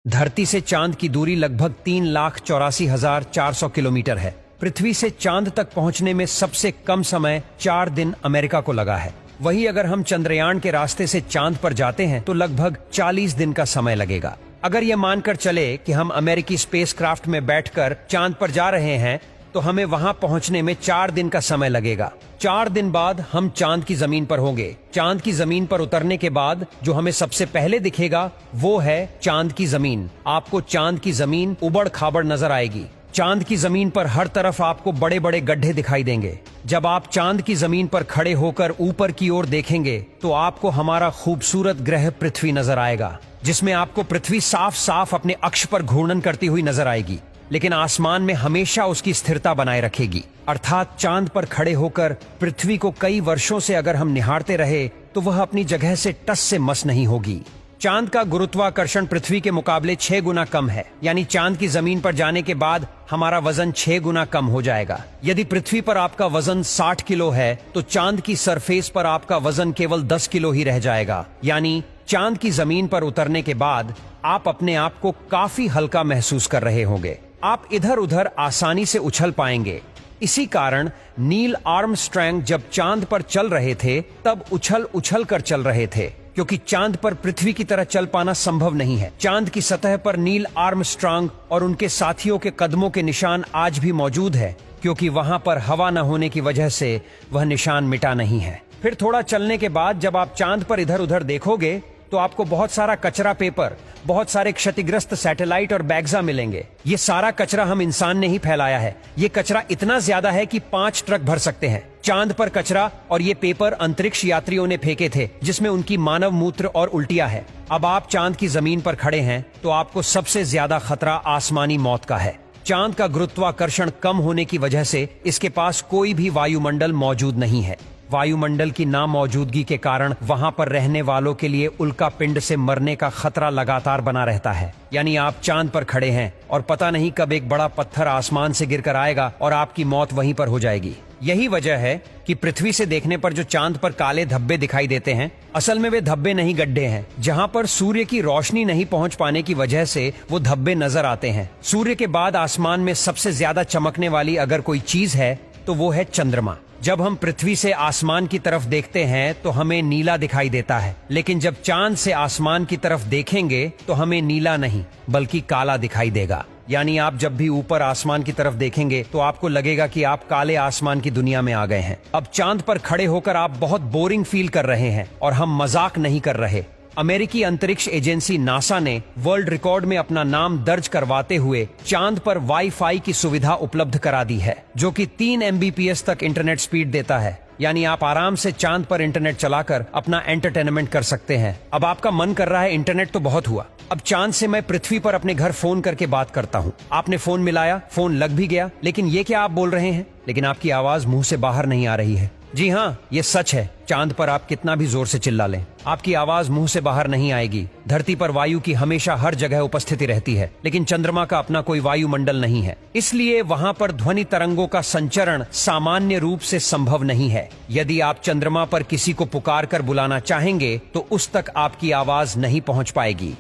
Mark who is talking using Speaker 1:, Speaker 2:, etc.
Speaker 1: धरती से चांद की दूरी लगभग 3,84,400 किलोमीटर है। पृथ्वी से चांद तक पहुंचने में सबसे कम समय 4 दिन अमेरिका को लगा है। वहीं अगर हम चंद्रयान के रास्ते से चांद पर जाते हैं तो लगभग 40 दिन का समय लगेगा। अगर ये मानकर चले कि हम अमेरिकी स्पेसक्राफ्ट में बैठकर चांद पर जा रहे हैं तो हमें वहां पहुंचने में 4 दिन का समय लगेगा। 4 दिन बाद हम चांद की जमीन पर होंगे। चांद की जमीन पर उतरने के बाद जो हमें सबसे पहले दिखेगा वो है चांद की जमीन। आपको चांद की जमीन उबड़ खाबड़ नजर आएगी। चांद की जमीन पर हर तरफ आपको बड़े बड़े गड्ढे दिखाई देंगे। जब आप चांद की जमीन पर खड़े होकर ऊपर की ओर देखेंगे तो आपको हमारा खूबसूरत ग्रह पृथ्वी नजर आएगा, जिसमें आपको पृथ्वी साफ साफ अपने अक्ष पर घूर्णन करती हुई नजर आएगी, लेकिन आसमान में हमेशा उसकी स्थिरता बनाए रखेगी। अर्थात चांद पर खड़े होकर पृथ्वी को कई वर्षों से अगर हम निहारते रहे तो वह अपनी जगह से टस से मस नहीं होगी। चांद का गुरुत्वाकर्षण पृथ्वी के मुकाबले 6 गुना कम है, यानी चांद की जमीन पर जाने के बाद हमारा वजन 6 गुना कम हो जाएगा। यदि पृथ्वी पर आपका वजन 60 किलो है तो चांद की सरफेस पर आपका वजन केवल 10 किलो ही रह जाएगा। यानी चांद की जमीन पर उतरने के बाद आप अपने आप को काफी हल्का महसूस कर रहे होंगे। आप इधर उधर आसानी से उछल पाएंगे। इसी कारण नील आर्मस्ट्रांग जब चांद पर चल रहे थे तब उछल उछल कर चल रहे थे, क्योंकि चांद पर पृथ्वी की तरह चल पाना संभव नहीं है। चांद की सतह पर नील आर्मस्ट्रांग और उनके साथियों के कदमों के निशान आज भी मौजूद है, क्योंकि वहां पर हवा न होने की वजह से वह निशान मिटा नहीं है। फिर थोड़ा चलने के बाद जब आप चांद पर इधर उधर देखोगे तो आपको बहुत सारा कचरा पेपर, बहुत सारे क्षतिग्रस्त सैटेलाइट और बैग्जा मिलेंगे। ये सारा कचरा हम इंसान ने ही फैलाया है। ये कचरा इतना ज्यादा है कि 5 ट्रक भर सकते हैं। चांद पर कचरा और ये पेपर अंतरिक्ष यात्रियों ने फेंके थे, जिसमें उनकी मानव मूत्र और उल्टियां है। अब आप चांद की जमीन पर खड़े हैं तो आपको सबसे ज्यादा खतरा आसमानी मौत का है। चांद का गुरुत्वाकर्षण कम होने की वजह से इसके पास कोई भी वायुमंडल मौजूद नहीं है। वायुमंडल की नामौजूदगी के कारण वहां पर रहने वालों के लिए उल्का पिंड से मरने का खतरा लगातार बना रहता है। यानी आप चांद पर खड़े हैं और पता नहीं कब एक बड़ा पत्थर आसमान से गिरकर आएगा और आपकी मौत वहीं पर हो जाएगी। यही वजह है कि पृथ्वी से देखने पर जो चांद पर काले धब्बे दिखाई देते हैं, असल में वे धब्बे नहीं, गड्ढे हैं, जहां पर सूर्य की रोशनी नहीं पहुंच पाने की वजह से वो धब्बे नजर आते हैं। सूर्य के बाद आसमान में सबसे ज्यादा चमकने वाली अगर कोई चीज है तो वो है चंद्रमा। जब हम पृथ्वी से आसमान की तरफ देखते हैं तो हमें नीला दिखाई देता है, लेकिन जब चांद से आसमान की तरफ देखेंगे तो हमें नीला नहीं बल्कि काला दिखाई देगा। यानी आप जब भी ऊपर आसमान की तरफ देखेंगे तो आपको लगेगा कि आप काले आसमान की दुनिया में आ गए हैं। अब चांद पर खड़े होकर आप बहुत बोरिंग फील कर रहे हैं और हम मजाक नहीं कर रहे। अमेरिकी अंतरिक्ष एजेंसी नासा ने वर्ल्ड रिकॉर्ड में अपना नाम दर्ज करवाते हुए चांद पर वाईफाई की सुविधा उपलब्ध करा दी है, जो कि 3 MBPS तक इंटरनेट स्पीड देता है। यानी आप आराम से चांद पर इंटरनेट चलाकर अपना एंटरटेनमेंट कर सकते हैं। अब आपका मन कर रहा है इंटरनेट तो बहुत हुआ, अब चांद से मैं पृथ्वी पर अपने घर फोन करके बात करता हूँ। आपने फोन मिलाया, फोन लग भी गया, लेकिन ये क्या आप बोल रहे हैं, लेकिन आपकी आवाज मुंह से बाहर नहीं आ रही है। जी हाँ, ये सच है। चांद पर आप कितना भी जोर से चिल्ला लें, आपकी आवाज मुंह से बाहर नहीं आएगी। धरती पर वायु की हमेशा हर जगह उपस्थिति रहती है, लेकिन चंद्रमा का अपना कोई वायुमंडल नहीं है, इसलिए वहां पर ध्वनि तरंगों का संचरण सामान्य रूप से संभव नहीं है। यदि आप चंद्रमा पर किसी को पुकार कर बुलाना चाहेंगे तो उस तक आपकी आवाज नहीं पहुंच पाएगी।